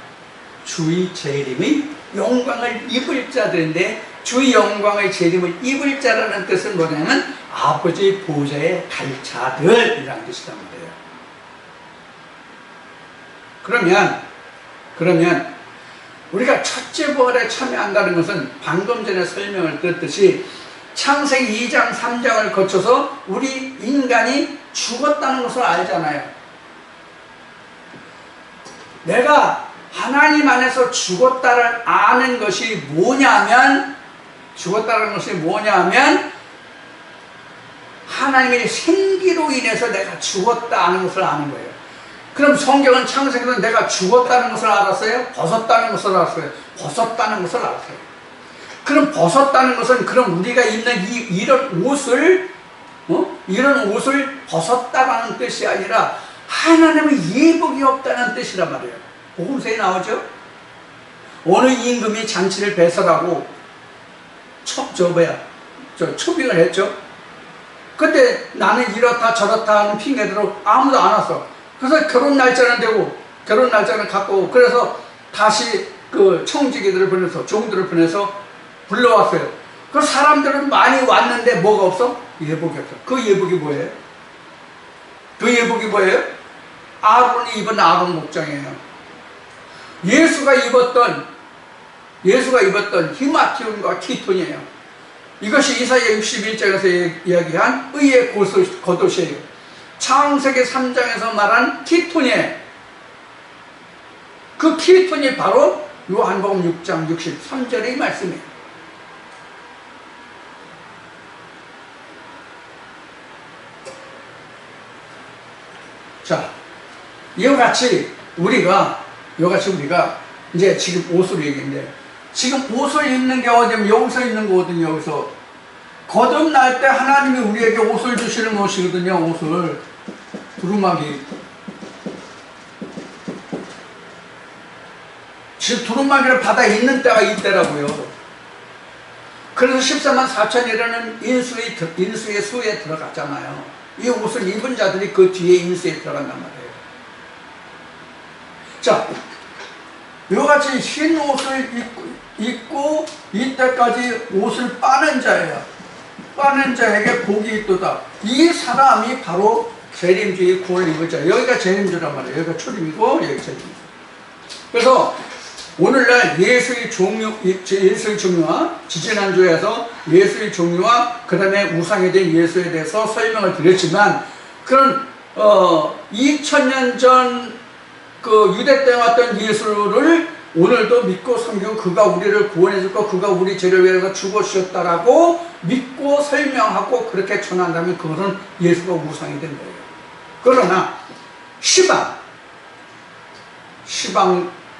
주의 재림의 영광을 입을 자들인데, 주의 영광의 재림을 입을 자라는 뜻은 뭐냐면 아버지의 보좌에 갈 자들이라는 뜻이란 말이에요. 그러면 우리가 첫째 부활에 참여한다는 것은 방금 전에 설명을 드렸듯이 창세기 2장 3장을 거쳐서 우리 인간이 죽었다는 것을 알잖아요. 내가 하나님 안에서 죽었다를 아는 것이 뭐냐면, 하나님의 생기로 인해서 내가 죽었다 하는 것을 아는 거예요. 그럼 성경은 창세기는 내가 죽었다는 것을 알았어요? 벗었다는 것을 알았어요? 벗었다는 것을 알았어요. 그럼 벗었다는 것은, 그럼 우리가 입는 이런 옷을 벗었다라는 뜻이 아니라 하나님의 예복이 없다는 뜻이란 말이에요. 복음서에 나오죠? 어느 임금이 잔치를 배설하고 초빙을 했죠? 근데 나는 이렇다 저렇다 하는 핑계대로 아무도 안 왔어. 그래서 결혼 날짜는 되고, 결혼 날짜는 갖고, 그래서 다시 그 청지기들을 보내서, 종들을 보내서 불러왔어요. 그 사람들은 많이 왔는데 뭐가 없어? 예복이 없어. 그 예복이 뭐예요? 아론이 입은 아론 목장이에요. 예수가 입었던 히마티온과 키톤이에요. 이것이 이사야 61장에서 이야기한 의의 겉옷이에요. 창세기 3장에서 말한 키톤이에요. 그 키톤이 바로 요한복음 6장 63절의 말씀이에요. 자, 이와 같이 우리가 이제 지금 옷을 얘기했는데, 지금 옷을 입는 게 어디면 여기서 입는 거거든요. 여기서 거듭날 때 하나님이 우리에게 옷을 주시는 것이거든요. 옷을, 두루마기. 지금 두루마기를 받아 입는 때가 이때라고요. 그래서 14만 4천이라는 인수의 수에 들어갔잖아요. 이 옷을 입은 자들이 그 뒤에 인수에 들어간단 말이에요. 자, 이같이 흰 옷을 입고 이때까지 옷을 빠는 자예요. 빠는 자에게 복이 있도다. 이 사람이 바로 재림주의 구원을 입을 자. 여기가 재림주란 말이에요. 여기가 초림이고 여기가 재림주. 그래서 오늘날 예수의 종류와 지지난주에서 예수의 종류와 그 다음에 우상이 된 예수에 대해서 설명을 드렸지만, 그런 2000년 전 그 유대 때 왔던 예수를 오늘도 믿고 섬기고, 그가 우리를 구원해줬고 그가 우리 죄를 위해서 죽어주셨다라고 믿고 설명하고 그렇게 전한다면 그것은 예수가 우상이 된 거예요. 그러나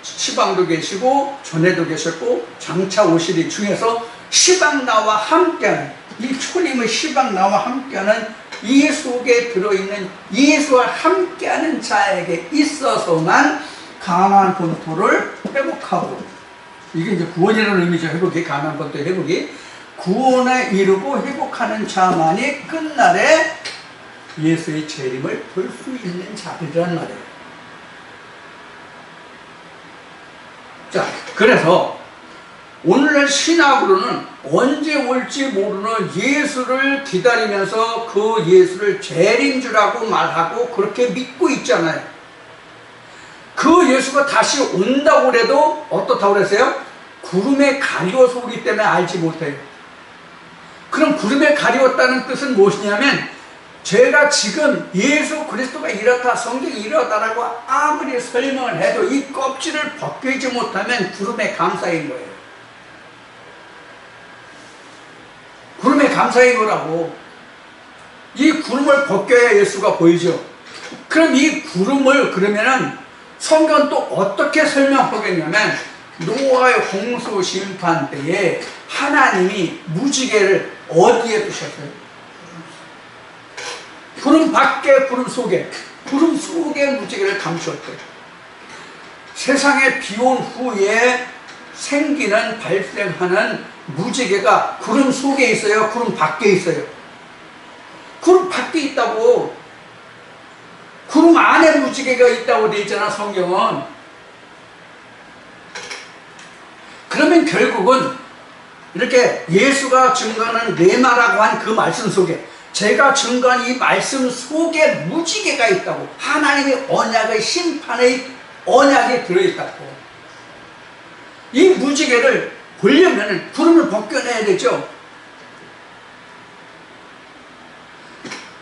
시방도 계시고 전에도 계셨고 장차 오시리 중에서 시방 나와 함께하는, 이 초림의 시방 나와 함께하는 이 속에 들어있는 예수와 함께하는 자에게 있어서만 가나안 본토를 회복하고, 이게 이제 구원이라는 의미죠. 회복이, 가나안 본토의 회복이 구원에 이르고 회복하는 자만이 끝날에 예수의 재림을 볼 수 있는 자들이란 말이에요. 자, 그래서 오늘날 신학으로는 언제 올지 모르는 예수를 기다리면서 그 예수를 재림주라고 말하고 그렇게 믿고 있잖아요. 그 예수가 다시 온다고 그래도 어떻다고 그랬어요? 구름에 가리워서 오기 때문에 알지 못해요. 그럼 구름에 가리웠다는 뜻은 무엇이냐면, 제가 지금 예수 그리스도가 이렇다, 성경이 이렇다라고 아무리 설명을 해도 이 껍질을 벗기지 못하면 구름에 감사인 거예요. 구름에 감사인 거라고. 이 구름을 벗겨야 예수가 보이죠. 그럼 이 구름을, 그러면은 성경은 또 어떻게 설명하겠냐면, 노아의 홍수 심판 때에 하나님이 무지개를 어디에 두셨어요? 구름 밖에, 구름 속에 무지개를 감추었대요. 세상에 비 온 후에 생기는, 발생하는 무지개가 구름 속에 있어요? 구름 밖에 있어요? 구름 밖에 있다고. 구름 안에 무지개가 있다고 되어 있잖아, 성경은. 그러면 결국은 이렇게 예수가 증거하는 레마라고 한 그 말씀 속에, 제가 증거한 이 말씀 속에 무지개가 있다고. 하나님의 언약의 심판의 언약이 들어있다고. 이 무지개를 보려면 구름을 벗겨내야 되죠.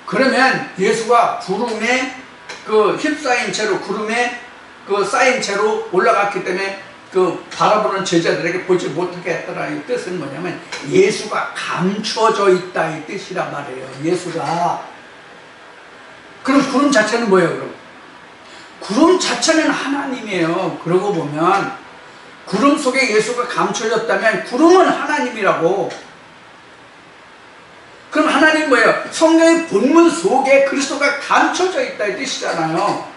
그러면 예수가 구름에 그 휩싸인 채로, 구름에 그 쌓인 채로 올라갔기 때문에 그 바라보는 제자들에게 보지 못하게 했다라는 뜻은 뭐냐면, 예수가 감춰져 있다 이 뜻이란 말이에요. 예수가. 그럼 구름 자체는 뭐예요? 그럼 구름 자체는 하나님이에요. 그러고 보면 구름 속에 예수가 감춰졌다면 구름은 하나님이라고. 그럼 하나님 뭐예요? 성경의 본문 속에 그리스도가 감춰져 있다 이 뜻이잖아요.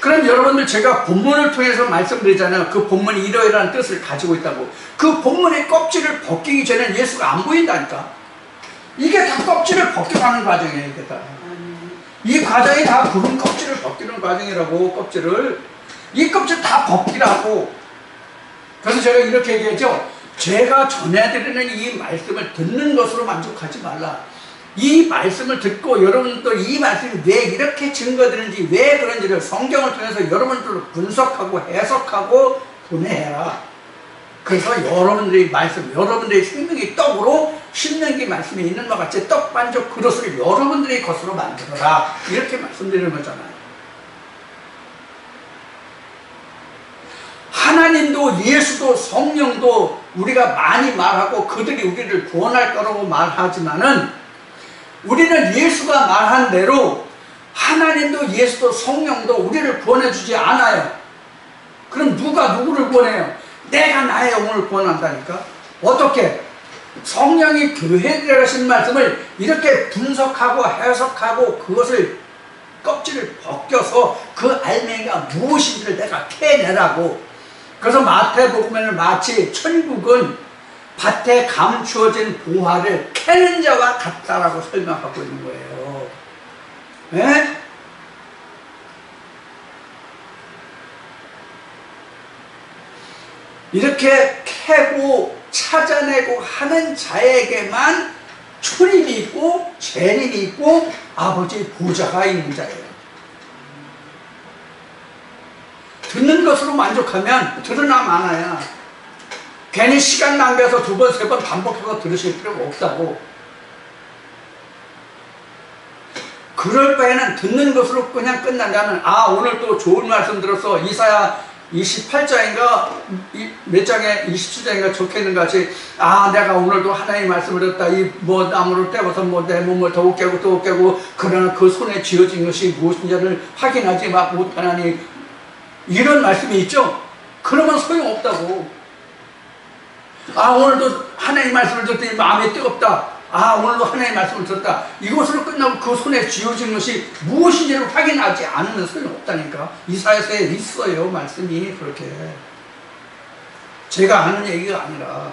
그럼 여러분들, 제가 본문을 통해서 말씀드리잖아요. 그 본문이 이러이러한 뜻을 가지고 있다고. 그 본문의 껍질을 벗기기 전에 예수가 안 보인다니까. 이게 다 껍질을 벗겨가는 과정이에요. 이게 다. 이 과정이 다 구름 껍질을 벗기는 과정이라고. 껍질을, 이 껍질 다 벗기라고. 그래서 제가 이렇게 얘기했죠. 제가 전해드리는 이 말씀을 듣는 것으로 만족하지 말라. 이 말씀을 듣고 여러분도 이 말씀이 왜 이렇게 증거되는지, 왜 그런지를 성경을 통해서 여러분들로 분석하고 해석하고 분해해라. 그래서 여러분들의 말씀, 여러분들의 생명의 떡으로 신명기 말씀에 있는 것 같이 떡반죽 그릇을 여러분들의 것으로 만들어라. 이렇게 말씀드리는 거잖아요. 하나님도 예수도 성령도 우리가 많이 말하고 그들이 우리를 구원할 거라고 말하지만은, 우리는 예수가 말한 대로 하나님도 예수도 성령도 우리를 구원해 주지 않아요. 그럼 누가 누구를 구원해요? 내가 나의 영혼을 구원한다니까. 어떻게? 성령이 교회에 들어가신 말씀을 이렇게 분석하고 해석하고 그것을 껍질을 벗겨서 그 알맹이가 무엇인지를 내가 캐내라고. 그래서 마태복음에는 마치 천국은 밭에 감추어진 보화를 캐는 자와 같다라고 설명하고 있는 거예요. 네? 이렇게 캐고 찾아내고 하는 자에게만 출입이 있고 재림이 있고 아버지의 보좌가 있는 자예요. 듣는 것으로 만족하면 들으나 마나야. 괜히 시간 낭비해서 두 번, 세 번 반복해서 들으실 필요가 없다고. 그럴 바에는 듣는 것으로 그냥 끝난다면, 아, 오늘 또 좋은 말씀 들었어. 이사야 28장인가 몇 장에 27장인가 적혀있는 것 같이, 아, 내가 오늘도 하나님의 말씀을 듣다. 이 뭐 나무를 떼고서 뭐 내 몸을 더욱 깨고 더욱 깨고, 그러나 그 손에 쥐어진 것이 무엇인지를 확인하지 못하나니, 이런 말씀이 있죠. 그러면 소용없다고. 아, 오늘도 하나님 말씀을 듣더니 마음이 뜨겁다. 아, 오늘도 하나님의 말씀을 들었다. 이것으로 끝나고 그 손에 쥐어진 것이 무엇인지를 확인하지 않으면 소용없다니까. 이사야서에 있어요, 말씀이. 그렇게. 제가 하는 얘기가 아니라.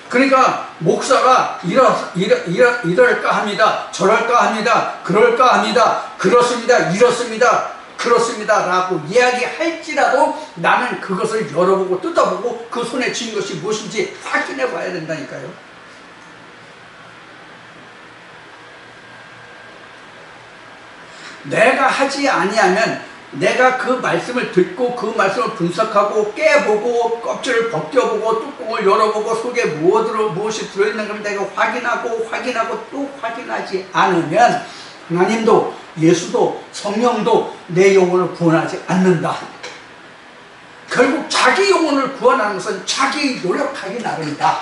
그러니까 목사가 이럴까 합니다. 저럴까 합니다. 그럴까 합니다. 그렇습니다. 이렇습니다. 그렇습니다. 라고 이야기할지라도 나는 그것을 열어보고 뜯어보고 그 손에 쥔 것이 무엇인지 확인해 봐야 된다니까요. 내가 하지 아니하면 내가 그 말씀을 듣고 그 말씀을 분석하고 깨보고 껍질을 벗겨보고 뚜껑을 열어보고 속에 무엇이 들어있는가 내가 확인하고 또 확인하지 않으면 하나님도 예수도 성령도 내 영혼을 구원하지 않는다. 결국 자기 영혼을 구원하는 것은 자기 노력하기 나름이다.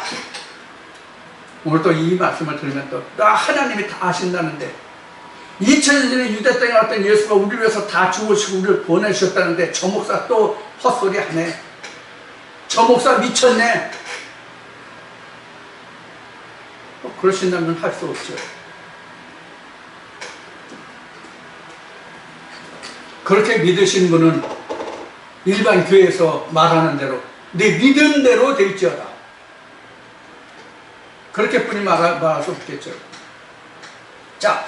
오늘 또 이 말씀을 들으면 또 하나님이 다 아신다는데 2000년 전에 유대 땅에 왔던 예수가 우리를 위해서 다 죽으시고 우리를 보내주셨다는데 저 목사 또 헛소리 하네. 저 목사 미쳤네. 그러신다면 할 수 없죠. 그렇게 믿으신 분은 일반 교회에서 말하는 대로 내 믿은 대로 될지어다. 그렇게뿐이 말할 수 없겠죠. 자,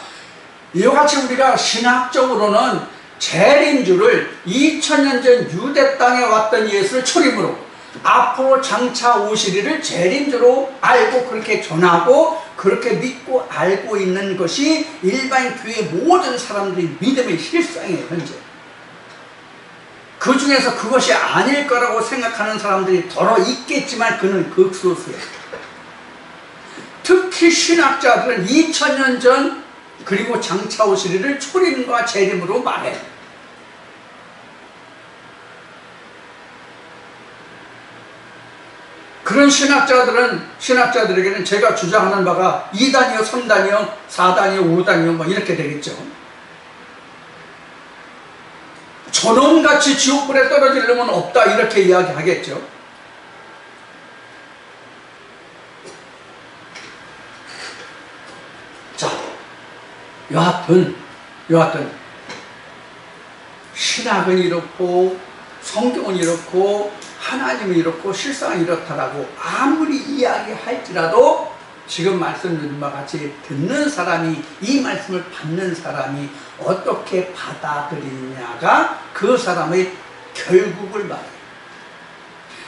이와 같이 우리가 신학적으로는 재림주를 2000년 전 유대 땅에 왔던 예수를 초림으로 앞으로 장차 오시리를 재림주로 알고 그렇게 전하고 그렇게 믿고 알고 있는 것이 일반 교회 모든 사람들이 믿음의 실상이에요. 현재 그 중에서 그것이 아닐 거라고 생각하는 사람들이 더러 있겠지만 그는 극소수예요. 특히 신학자들은 2000년 전 그리고 장차 오시리를 초림과 재림으로 말해. 그런 신학자들에게는 제가 주장하는 바가 2단이요, 3단이요, 4단이요, 5단이요 뭐 이렇게 되겠죠. 저놈같이 지옥불에 떨어지려면 없다 이렇게 이야기하겠죠. 자, 여하튼 신학은 이렇고 성경은 이렇고 하나님은 이렇고 실상은 이렇다라고 아무리 이야기할지라도 지금 말씀드린 바와 같이 듣는 사람이 이 말씀을 받는 사람이 어떻게 받아들이냐가 그 사람의 결국을 말해요.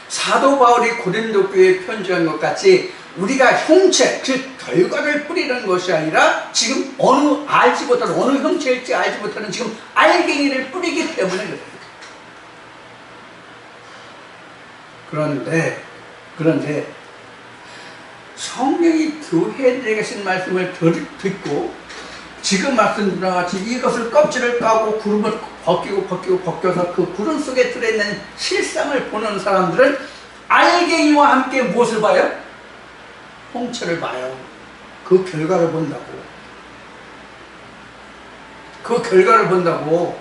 사도 바울이 고린도 교회에 편지한 것 같이 우리가 형체, 즉 결과를 뿌리는 것이 아니라 지금 알지 못하는 어느 형체일지 알지 못하는 지금 알갱이를 뿌리기 때문에 그래요. 그런데 성령이 교회들에게 하신 말씀을 듣고 지금 말씀드린 것 같이 이것을 껍질을 까고 구름을 벗겨서 그 구름 속에 들어있는 실상을 보는 사람들은 알갱이와 함께 무엇을 봐요? 홍채를 봐요. 그 결과를 본다고.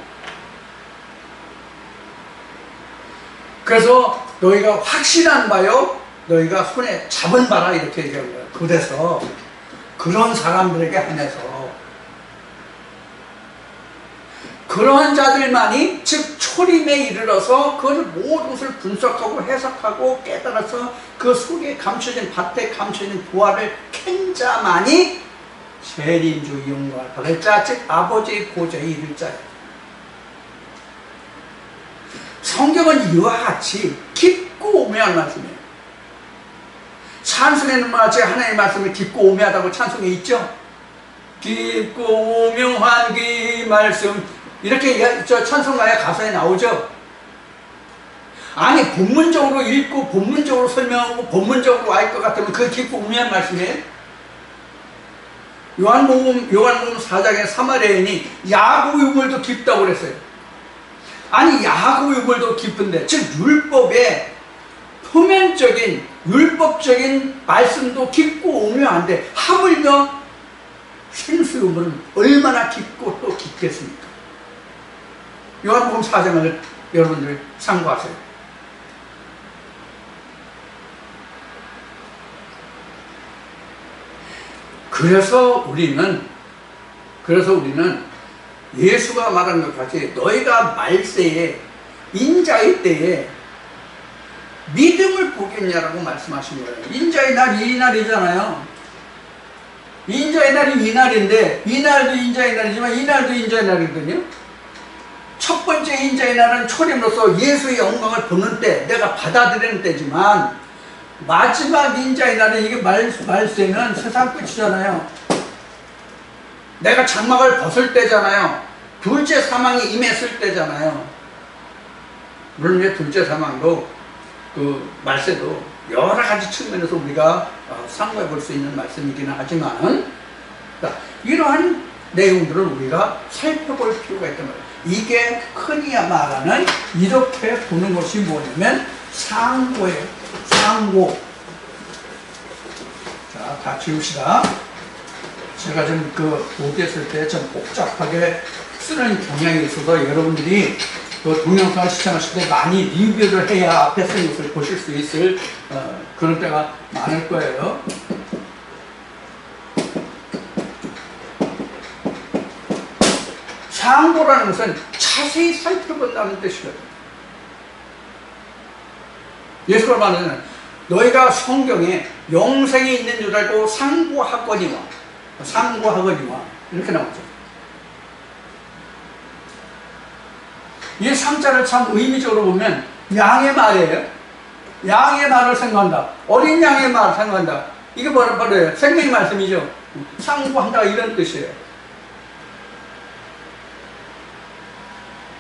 그래서 너희가 확신한 바요, 너희가 손에 잡은 바라 이렇게 얘기한 거예요. 그래서 그런 사람들에게 한해서 그러한 자들만이 즉 초림에 이르러서 그것을 모든 것을 분석하고 해석하고 깨달아서 그 속에 감춰진 밭에 감춰진 부활을 캔 자만이 재림주 영광을 받을 자, 즉 아버지의 보좌에 이를 자예요. 성경은 이와 같이 깊고 오묘한 말씀이에요. 찬송에는 마치 하나님의 말씀이 깊고 오묘하다고 찬송에 있죠. 깊고 오묘한 그 말씀 이렇게 저 찬송가의 가사에 나오죠. 아니 본문적으로 읽고 본문적으로 설명하고 본문적으로 알 것 같으면 그 깊고 오묘한 말씀이에요. 요한복음 4장의 사마리아인이 야곱 유물도 깊다고 그랬어요. 아니 야곱 유물도 깊은데 즉 율법의 표면적인 율법적인 말씀도 깊고 오묘한데 하물며 생수 유물은 얼마나 깊고 또 깊겠습니까? 요한복음 4장을 여러분들 참고하세요. 그래서 우리는 예수가 말한 것 같이 너희가 말세에 인자의 때에 믿음을 보겠냐라고 말씀하신 거예요. 인자의 날이 이 날이잖아요. 인자의 날이 이 날인데 이 날도 인자의 날이지만 이 날도 인자의 날이거든요. 첫 번째 인자의 날은 초림으로서 예수의 영광을 보는 때, 내가 받아들이는 때지만 마지막 인자의 날은 이게 말세는 세상 끝이잖아요. 내가 장막을 벗을 때잖아요. 둘째 사망이 임했을 때잖아요. 물론 이제 둘째 사망도 그 말세도 여러 가지 측면에서 우리가 상고해 볼 수 있는 말씀이기는 하지만 이러한 내용들을 우리가 살펴볼 필요가 있단 말이에요. 이게 흔히 말하는 이렇게 보는 것이 뭐냐면 상고예요. 상고. 자, 다 지웁시다. 제가 좀 보드 했을 때 좀 복잡하게 쓰는 경향이 있어서 여러분들이 그 동영상을 시청하실 때 많이 리뷰를 해야 앞에 쓴 것을 보실 수 있을 그런 때가 많을 거예요. 상고라는 것은 자세히 살펴본다는 뜻이거든요. 예수가 말하는 너희가 성경에 영생이 있는 줄 알고 상고하거니와 이렇게 나오죠. 이 상자를 참 의미적으로 보면 양의 말이에요. 양의 말을 생각한다. 어린 양의 말을 생각한다. 이게 뭐예요? 생명의 말씀이죠. 상고한다 이런 뜻이에요.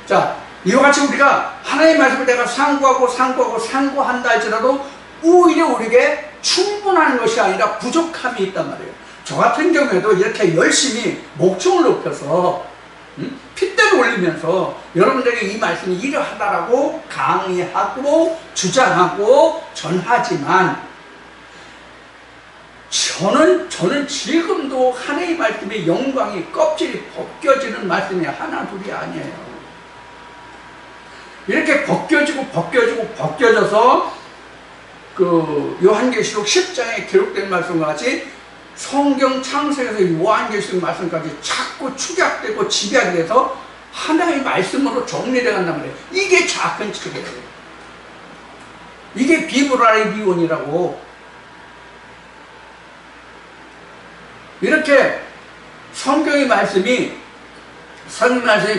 자, 이와 같이 우리가 하나님의 말씀을 내가 상고한다 할지라도 오히려 우리에게 충분한 것이 아니라 부족함이 있단 말이에요. 저 같은 경우에도 이렇게 열심히 목청을 높여서 핏대를 올리면서 여러분들에게 이 말씀이 이러하다라고 강의하고 주장하고 전하지만 저는 지금도 하나님의 말씀의 영광이 껍질이 벗겨지는 말씀이 하나 둘이 아니에요. 이렇게 벗겨져서 그 요한계시록 10장에 기록된 말씀과 같이 성경 창세기에서 요한계시록 말씀까지 자꾸 축약되고 집약이 돼서 하나의 말씀으로 정리되어 간단 말이에요. 이게 작은 책이에요. 이게 비브라리비온이라고. 이렇게 성경의 말씀이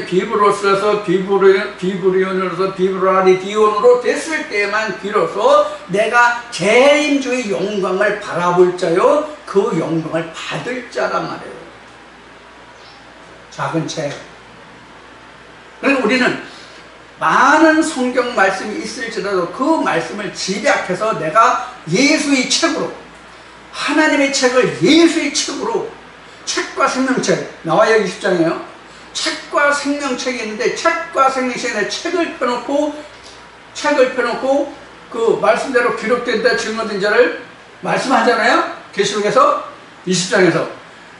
비브로 써서 비브리온으로서 비브라리디온으로 됐을 때만 비로소 내가 재림주의 영광을 바라볼 자요 그 영광을 받을 자란 말이에요. 작은 책. 그러니까 우리는 많은 성경 말씀이 있을지라도 그 말씀을 집약해서 내가 예수의 책으로, 하나님의 책을 예수의 책으로, 책과 생명책 나와야 20장이에요. 책과 생명책이 있는데 책과 생명책에 책을 펴놓고 그 말씀대로 기록된 데 증거된 자를 말씀하잖아요. 계시록에서 20장에서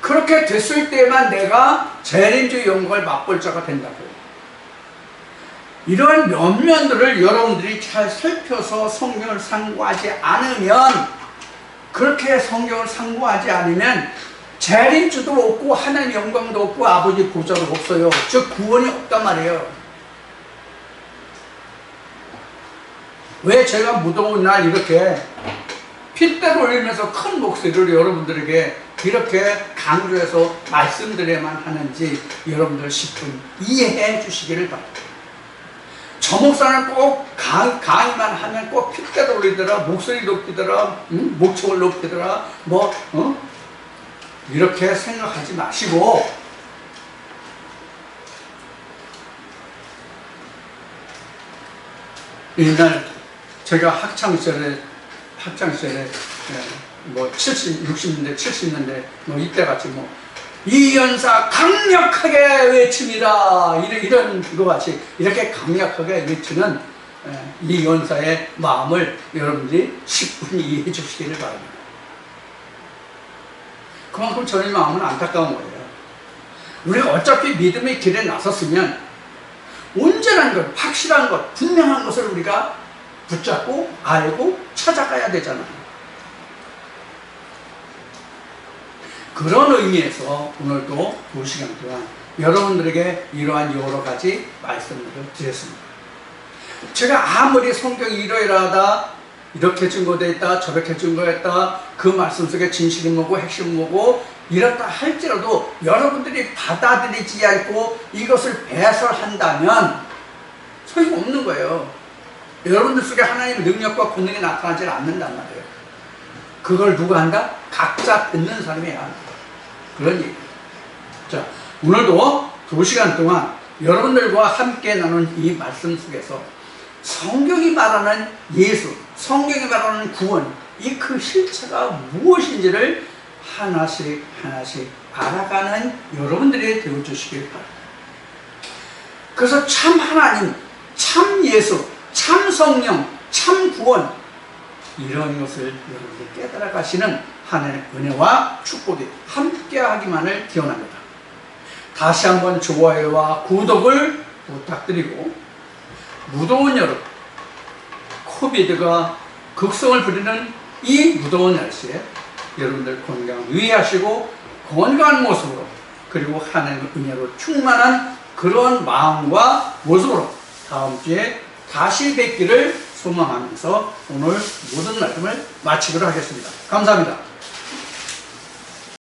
그렇게 됐을 때만 내가 재림주의 영광을 맛볼 자가 된다고. 이러한 면면들을 여러분들이 잘 살펴서 성경을 상고하지 않으면, 그렇게 성경을 상고하지 않으면 재림주도 없고 하나님의 영광도 없고 아버지 보좌도 없어요. 즉 구원이 없단 말이에요. 왜 제가 무더운 날 이렇게 핏대를 올리면서 큰 목소리를 여러분들에게 이렇게 강조해서 말씀드려야만 하는지 여러분들 10분 이해해 주시기를 바랍니다. 저 목사는 꼭 강의만 하면 꼭 핏대를 올리더라, 목소리 높이더라, 목청을 높이더라, 이렇게 생각하지 마시고 옛날 제가 학창시절에 70, 60년대, 70년대 이때 같이 이 연사 강력하게 외칩니다. 이런 것 같이 이렇게 강력하게 외치는 이 연사의 마음을 여러분들이 10분 이해해 주시기를 바랍니다. 그만큼 저의 마음은 안타까운 거예요. 우리가 어차피 믿음의 길에 나섰으면 온전한 것, 확실한 것, 분명한 것을 우리가 붙잡고 알고 찾아가야 되잖아요. 그런 의미에서 오늘도 2시간 동안 여러분들에게 이러한 여러 가지 말씀을 드렸습니다. 제가 아무리 성경이 이러이러하다, 이렇게 증거되어 있다, 저렇게 증거했다, 그 말씀 속에 진실이 뭐고 핵심 뭐고 이렇다 할지라도 여러분들이 받아들이지 않고 이것을 배설한다면 소용없는 거예요. 여러분들 속에 하나님의 능력과 권능이 나타나지 않는단 말이에요. 그걸 누가 한다? 각자 듣는 사람이 해야 한다. 그런 얘기예요. 자, 오늘도 2시간 동안 여러분들과 함께 나눈 이 말씀 속에서 성경이 말하는 예수, 성경이 말하는 구원, 이 그 실체가 무엇인지를 하나씩 하나씩 알아가는 여러분들이 되어주시길 바랍니다. 그래서 참 하나님, 참 예수, 참 성령, 참 구원, 이런 것을 여러분들 깨달아 가시는 하나님의 은혜와 축복이 함께 하기만을 기원합니다. 다시 한번 좋아요와 구독을 부탁드리고, 무더운 여름, 코비드가 극성을 부리는 이 무더운 날씨에 여러분들 건강 유의하시고 건강한 모습으로, 그리고 하나님의 은혜로 충만한 그런 마음과 모습으로 다음 주에 다시 뵙기를 소망하면서 오늘 모든 말씀을 마치도록 하겠습니다. 감사합니다.